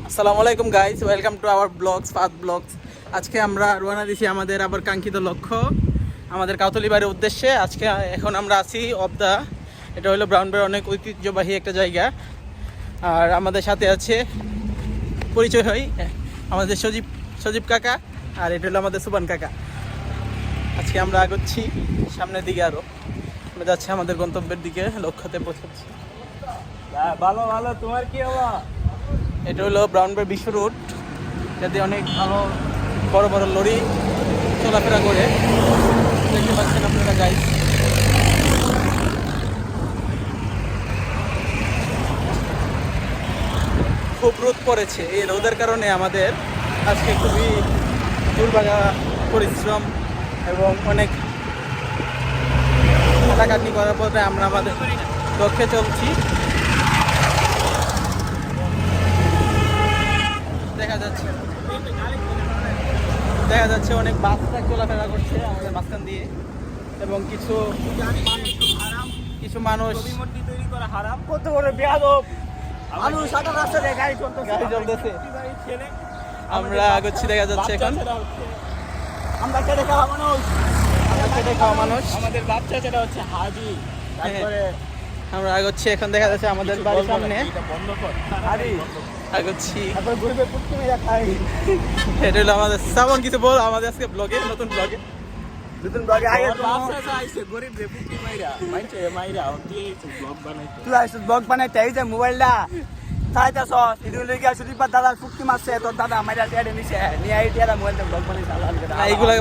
আসসালামু আলাইকুম guys, welcome to our vlogs ফাদ ব্লগস। আজকে আমরা রওনা দিছি আমাদের আবার কাঙ্ক্ষিত লক্ষ্য, আমাদের কাউতলি বাড়ির উদ্দেশ্যে। এখন আমরা আছি অবদা, এটা হলো ব্রাউনবের অনেক ঐতিহ্যবাহী একটা জায়গা। আর আমাদের সাথে আছে, পরিচয় হই, আমাদের সজীব কাকা, আর এটা হলো আমাদের সুবান কাকা। আজকে আমরা আগাচ্ছি সামনের দিকে, আরও আমরা যাচ্ছি আমাদের গন্তব্যের দিকে, লক্ষ্যতে পৌঁছাচ্ছি। ভালো ভালো, তোমার কি হওয়া? এটা হলো ব্রাউনবের বিশ্ব রুট, যাতে অনেক ভালো বড় বড় লরি চলাফেরা করে, দেখতে পাচ্ছেন আপনারা গাইস। খুব রোদ পড়েছে, এই রোদের কারণে আমাদের আজকে খুবই দুর্ভাগা পরিশ্রম এবং অনেক কাটাকাটি করার পরে আমরা আমাদের লক্ষ্যে চলছি। দেখা যাচ্ছে অনেক বাস ট্রাক চলাফেরা করছে আমাদের মাঝখান দিয়ে, এবং কিছু মানুষ তৈরি করা হারাম, কত বড় বেয়াদব মানুষ সাদা রাস্তায় গাড়ি চলতেছে। আমরা আগচ্ছি, দেখা যাচ্ছে এখন আমরা খেটে খাওয়া মানুষ, আমাদের বাচ্চা সেটা হচ্ছে হাজি। তারপরে আমরা আগচ্ছি, এখন দেখা যাচ্ছে আমাদের বাড়ির সামনে বন্ধ কর হাজি, আগচ্ছি। তারপরে গরিবের পুটকি মেরা খাই। এটা হলো আমাদের সাবন। কিছু বল আমাদের আজকে ব্লগে, নতুন ব্লগে আগে বাচ্চা আইছে গরিব রে পুটকি মাইরা মাইছে মাইরা দিয়ে ব্লগ বানাইতে, তুই আইছিস ব্লগ বানাইতে। এই যে মোবাইলটা চাইতাছ ভিডিও লেগে সুদীপার দাদার পুটকি মারছে, তোর দাদা মাইরা টেড়ে নিছে নিয়ে এই টেড়া মোবাইলটা ব্লগ বানাইছে। না, এইগুলো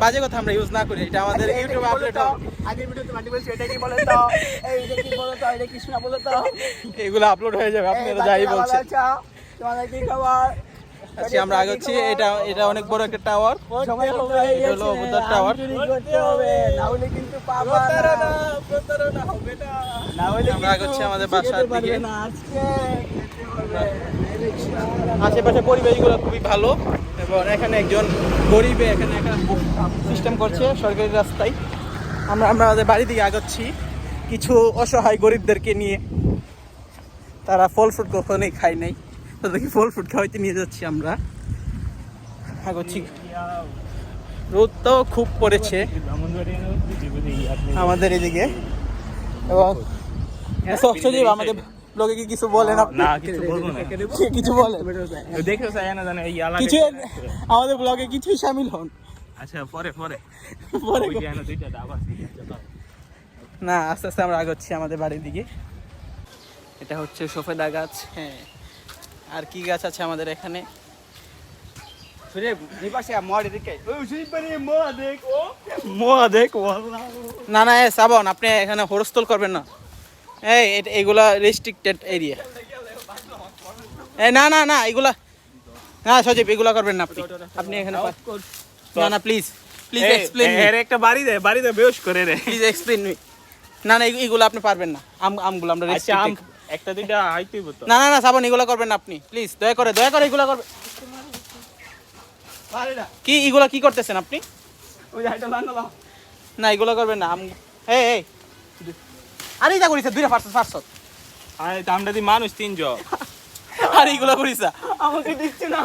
বাজে কথা আমরা ইউজ না করি, এটা আমাদের ইউটিউবে আপলোড হবে। আগের ভিডিওতে মাটি বলছি, এটা কি বলে তো, এইটা কি বলে তো, এটা কৃষ্ণ বলে তো, এগুলো আপলোড হয়ে যাবে, আপনারা যাই বলছেন। তোমাদের কি খবর? আজকে আমরা আগচ্ছি, এটা অনেক বড় একটা টাওয়ার, সময় হবে, এটা হলো বুদ্ধার টাওয়ার। করতে হবে, না হলে কিন্তু পাবা না, প্রতারণা হবে না, না হলে আমরা আগচ্ছি আমাদের বাসার দিকে। না আজকে হবে। আশেপাশে পরিবেশগুলো খুবই ভালো, এবং এখানে একজন গরিবে এখানে একটা সিস্টেম করছে সরকারি রাস্তায়। আমরা আমাদের বাড়ি দিকে আগাচ্ছি কিছু অসহায় গরিবদেরকে নিয়ে। তারা ফল ফ্রুট কখনোই খায় নাই, তাদেরকে ফল ফ্রুট খাওয়াইতে নিয়ে যাচ্ছি আমরা। আগাচ্ছি, রোদ তো খুব পড়েছে আমাদের এদিকে। এবং সজীব, আমাদের ব্লগে কি কিছু বলেন আপনি? না, কিছু বলবো না। কিছু বলেন, দেখেও চাই না জানে এই আলাদা কিছু আমাদের ব্লগে কিছুই শামিল হন। আচ্ছা পরে পরে পরে ওই যে এনে দুইটা ডাব আছে। না, আস্তে আস্তে আমরা আগাচ্ছি আমাদের বাড়ির দিকে। এটা হচ্ছে সফেদা গাছ। হ্যাঁ, আর কি গাছ আছে আমাদের এখানে? সুরে নিপাশে মোড়ে দিকে ওই সুইপারে মোয়া দেখ ওয়াল্লাহ। না না, শ্রাবণ, আপনি এখানে হরস্থল করবেন না। এইগুলা রেস্ট্রিক্টেড এরিয়া। না না না, এগুলা না সজীব, এগুলা করবেন না আপনি। আপনি এখানে না না, প্লিজ প্লিজ এক্সপ্লেইন মি। এর একটা বাড়িতে বেশ করে রে, প্লিজ এক্সপ্লেইন মি। না না, এগুলো আপনি পারবেন না। আমগুলো আমরা আচ্ছা আম রেস্ট্রিক্টেড। একটা দুইটা আইতেই বলতো। না না না শ্রাবণ, এগুলো করবেন না আপনি, প্লিজ দয়া করে এগুলো করবেন। কি এগুলা কি করতেছেন আপনি? ওই হাইটা লাগালা না, এগুলো করবেন না। এই আরে যা করিস দুইটা ফারছ। আরে আমরা দি মানুষ তিনজন, আরে এগুলো করিস আমাকে দিচ্ছে না।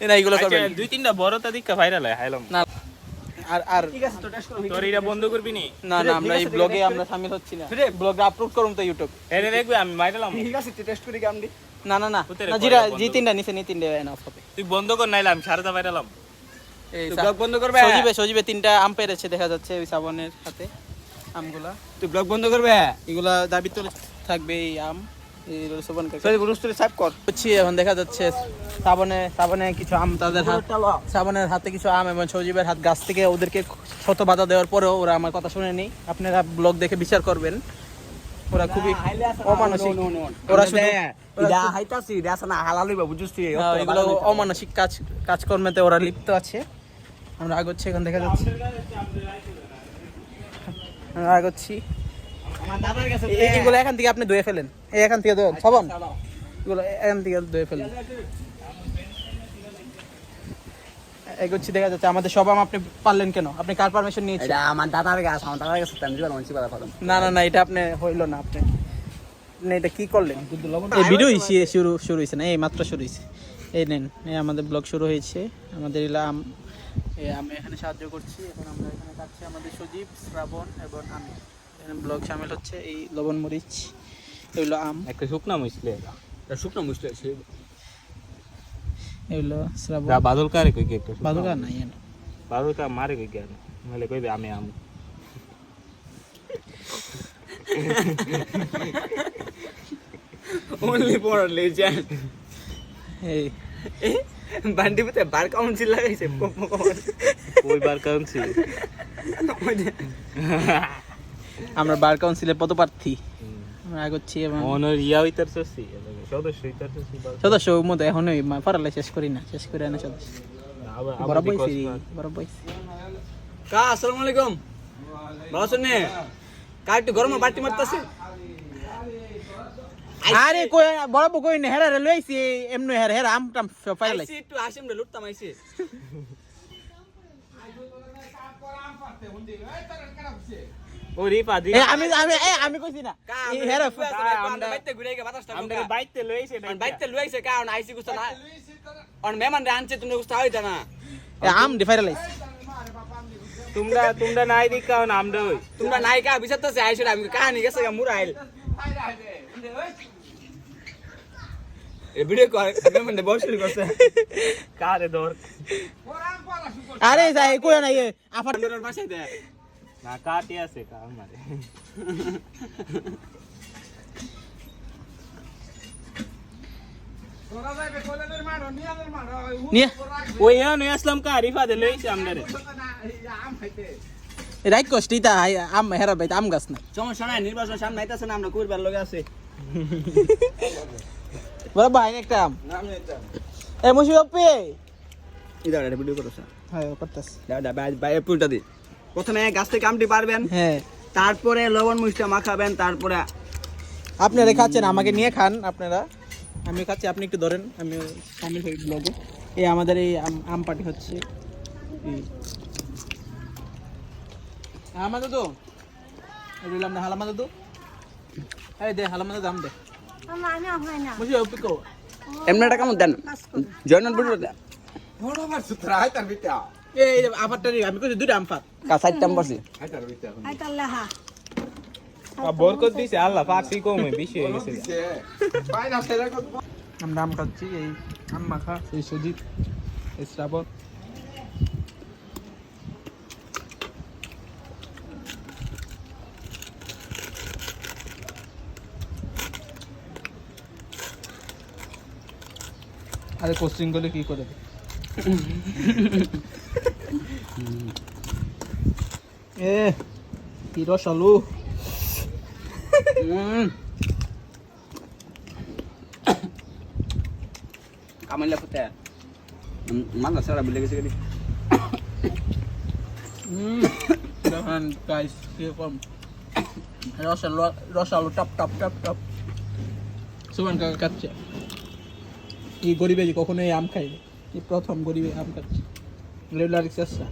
না, এগুলো করবেন আচ্ছা দুই তিনটা বড়টা দিকা ভাইরাল হয় হাইলাম না। আর ঠিক আছে, তো টেস্ট করো। তোর এটা বন্ধ করবি নি? না না, আমরা এই ব্লগে আমরা শামিল হচ্ছি না। ব্লগে আপলোড করুন তো ইউটিউব। এরে দেখবে আমি মাইরালাম। ঠিক আছে, টেস্ট করি কামডি। না না না, কোথায় রে, না কয়টা জিরা বন্ধ জি তিনটা নিচে নি তিনটা এনাফ হবে। তুই বন্ধ কর নাইলাম সারদা ভাইরালাম। এই তুই ব্লগ বন্ধ করবে? সজীবে তিনটা আম পেরেছে দেখা যাচ্ছে ওই শ্রাবণের হাতে আমগুলা। তুই ব্লগ বন্ধ করবে? এগুলা দাবি তোলে থাকবে এই আম। এই শ্রাবণ কাকা তুই গুরুস্তুরে সাফ কর। হচ্ছে, এখন দেখা যাচ্ছে শ্রাবণে কিছু আম তাদের হাত, শ্রাবণের হাতে কিছু আম এবং সজীবের হাত গাছ থেকে ওদেরকে শত বাধা দেওয়ার পরেও ওরা আমার কথা শুনেনি। আপনারা ব্লগ দেখে বিচার করবেন। ওরা খুবই অমানসিক। ওরা শুধু ইডা হাইতাছি, ইডা না হালাল হইবা বুঝছিস? এগুলো অমানসিক কাজকর্মেতে ওরা লিপ্ত আছে। আমরা আগাচ্ছি, এখন দেখা যাচ্ছে আমরা আগাচ্ছি। এগুলো এখান থেকে আপনি ধুয়ে ফেলেন, এখান থেকে ধুয়ে শ্রাবণ, এগুলো এখান থেকে ধুয়ে ফেলেন। এগোচ্ছি, দেখা যাচ্ছে আমাদের সব আম আপনি পারলেন কেন? আপনি কার পারমিশন নিয়েছেন? এটা আমার দাদার গাছ, আমার দাদার গাছ আমি দিবার মানছি কথা বললাম। না না না, এটা আপনি হইল না। আপনি আপনি এটা কি করলেন? এই ভিডিও শুরু হয়েছে না, এই মাত্র শুরু হয়েছে। এই নেন, এই আমাদের ব্লগ শুরু হয়েছে। আমাদের এলাম, আমি এখানে সাহায্য করছি। এখন আমরা এখানে কাটছি আমাদের সজীব, শ্রাবণ এবং আমি। এখানে ব্লগ সামিল হচ্ছে। এই লবণ মরিচ, এগুলো আম, একটা শুকনা মুছলে এগুলো শ্রাবণ। বাদল কারে কই কি একটা বাদুকা নাই এন। বাদল কা মারে কই কেন নালে কইবে আমি আম only for a legend এই বান্ডি পুতে বার কাউন্সিল লাগাইছে কই বার কাউন্সিল আমরা বার কাউন্সিলের পদপ্রার্থী আমরা আগাচ্ছি এবং অনর ইয়া হইতারছসি সদস্য হইতারছসি সদস্য মধ্যে এখনই পড়ালে শেষ করি না, শেষ করে আনা সদস্য বড় বইছি, বড় বইছি। কা আসসালামু আলাইকুম ভালো আছেন নে কা একটু গরমে বাটি মারতাছে আরে কই বড় বউ কই না, হেরা রে লইছি এমনি হেরা আম টাম সব পাইলাই। আইছি একটু আসেম রে লুটতাম আইছি ও রিপা দি আমি কইছি না কা এই হেরা আমরা বাইতে ঘুরে গিয়ে বাতাসটা আমরা বাইতে লইছে অন বাইতে লইছে কা অন আইছি গুস্তা না অন মেহমান রে আনছে তুমি গুস্তা হইতা না আম ডিফাইরালাইছি। তোমরা নাই দিকা আমরা হই তোমরা নায়িকা বিচারতেছে আইছো আমি কাহিনী গেছে গা মুরাইল এ ভিডিও কল মেহমান রে বসে করছে কারে দর আরে যাই কই না এই আফার আপনার পাশে দে না কাটি আছে কা আমারে নিয়ে ওই নই আসলাম কা রিফা দে লইছে আমরা রে রাইট কষ্টিতা আম হেরা বাইতে আম গাছ না সমস্যা নাই নির্বাচন সামনে আইতাছে না আমরা কুরবার লগে আছে বড় ভাই একটা আম এ মুশি বাপি ইদার এটা ভিডিও করছ হ্যাঁ করতেছ। দাদা ভাই পুলটা দি প্রথমে গাছ থেকে আমটি পারবেন হ্যাঁ তারপরে লবণ মিষ্টি মাখাবেন তারপরে আপনারা খাচ্ছেন, আমাকে নিয়ে খান আপনারা। আমি খাচ্ছি, আপনি একটু ধরেন, আমি সামিল হই ব্লগে। এই আমাদের এই আম পার্টি হচ্ছে। আমাদের তো বললাম না হালামাদা তো এই দে হালামাদা দাম দে বুঝি পিকো এমনি এটা কেমন দেন জয়নাল ভিডিও দেন এই আপারটারি আমি কইছি দুইটা আম পাত কা সাইড টাম বসি বরকত দিছে আল্লাহ পাকছি কমে বেশি হয়ে গেছে আমরা আম খাচ্ছি। এই আম মাখা এই সজিব, এই শ্রাবণ। আরে কোচিং করলে কি করে এ কি রস আলু কামাইলা ফুতে মালা সারা বিলে গেছে গদি দেখেন গাইস কিরকম রস আলু টপ টপ টপ টপ। সুমান কাকা খাচ্ছে। এই গরিবে কখনো এই আম খাইনি, এই প্রথম গরিবে আম খাচ্ছে। রেগুলার চেষ্টা।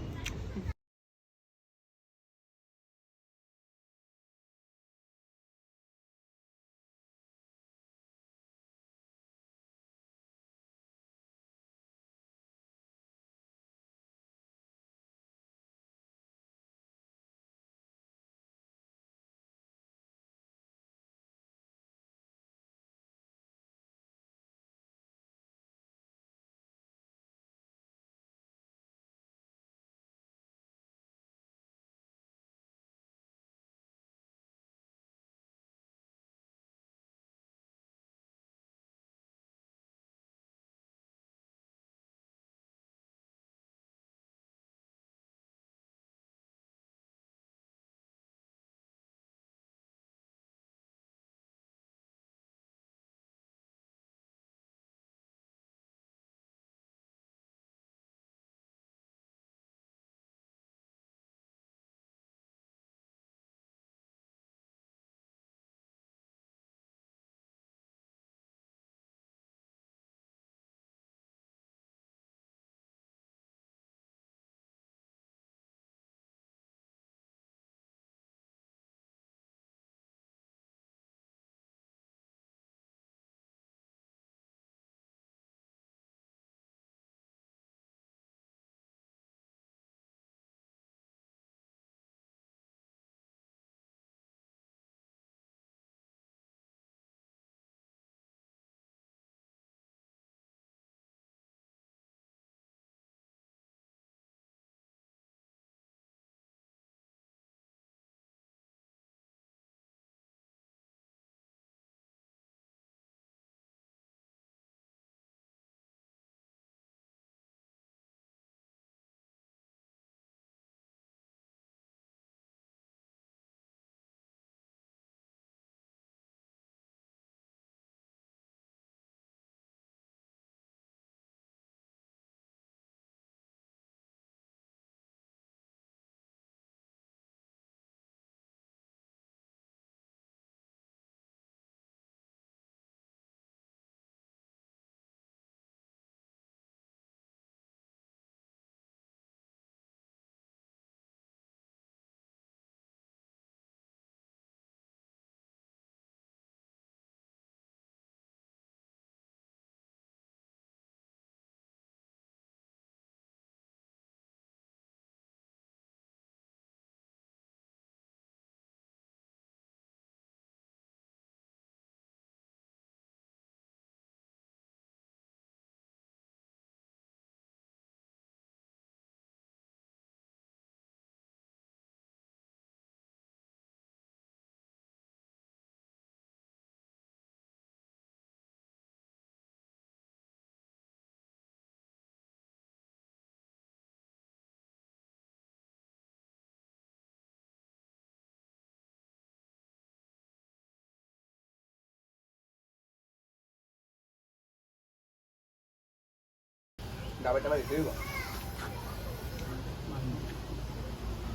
ডাবেটা বাড়ি দেব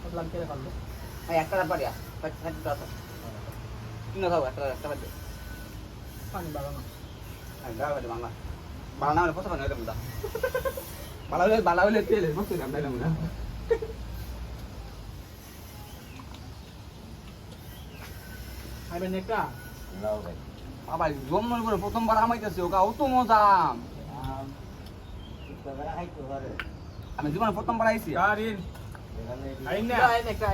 ভাবলাম কে পারলো এই একটা পারিয়া একটা আছে কিনা খাও একটা বাড়ি পানি বাড়ানো এই ডাবে বাংলা বাংলা মানে কত বাংলা এটা মুদা বাংলা হলে তেল বসে না বাইরে মুদা খাইবেন একটা বাবা জন্মের পরে প্রথমবার আমাইতেছে ওকা অত মজা আমি জীবনে প্রথমবার আইছি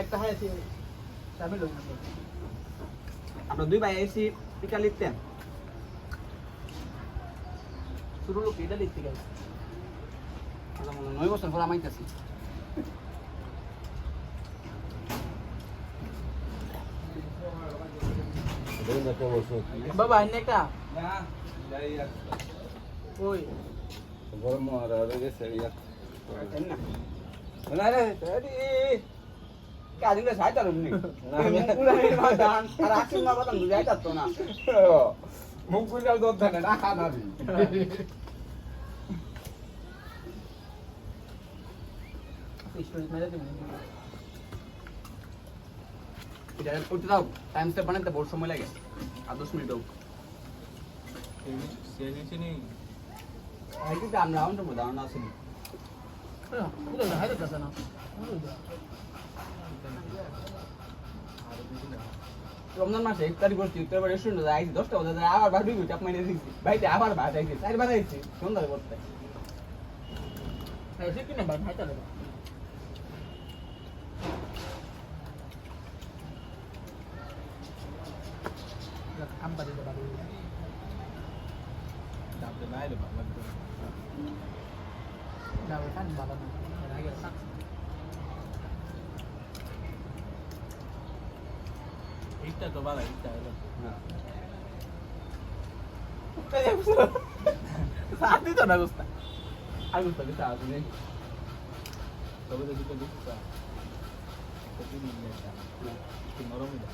একটা হাইছি চাবি লই আমরা দুই ভাই আইছি টিকা লিখতেন শুরু লোক এটা লিখতে গেছে 9 বছর পর আমাইতেছি বাবা আইন একটা ওই কাজিনটা সাইতা রুমনি আর আসিন না বাতান বুঝাই যাচ্ছে না মুখ গুজাল দত না না খানাবি স্টোরি মেরে দিবি এটা করতে দাও টাইম স্টেপ বানাতে বহুত সময় লাগে আর 10 মিনিট দাও আই কি আমরা রাউন্ড করব দাও না আসেনি পুরো না হাইতে কাছে না রমজান মাসে ইফতারি করছি ইফতার রেস্টুরেন্টে যাই 10টা বাজে যায় আবার ভাবি গুটি আপনি দিছি ভাইতে আবার ভাত আইছে চারবার আইছে সন্ধ্যা করতে এই ঠিক না ভাই হাইতে লাগা আম্বা দিতে পারি দাবতে নাই রে বাবা না ওই পানি বাবা না আগে সাক এইটা তো ভালো এইটা হলো সাথে তো না গুস্তা আর গুস্তা দিতে আসলে তবে তো দিতে দিতে তো দিন নিয়ে যা কি নরম দা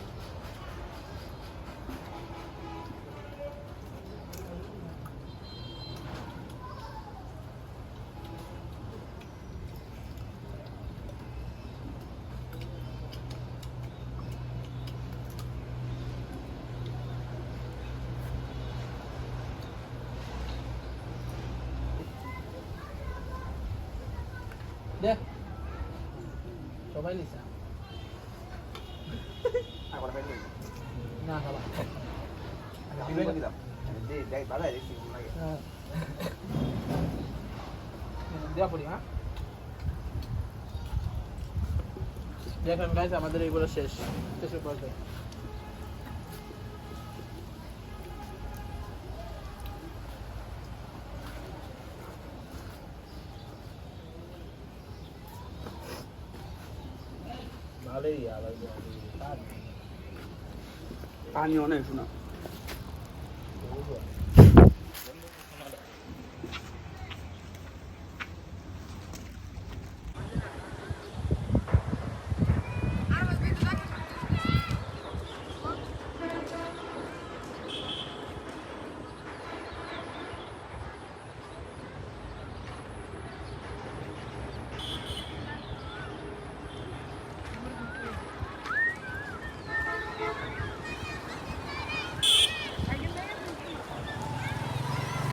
দে সবাই লিসা আবার ভাই না খাবা দিবে দিলাম দে যাই বাজায় দেখি লাগে দেওয়া পড়ি হ্যাঁ দেখেন গাইস আমাদের এইগুলো শেষ শেষের পর্যায়ে ভালোই আলাদা পানি অনেক শোনা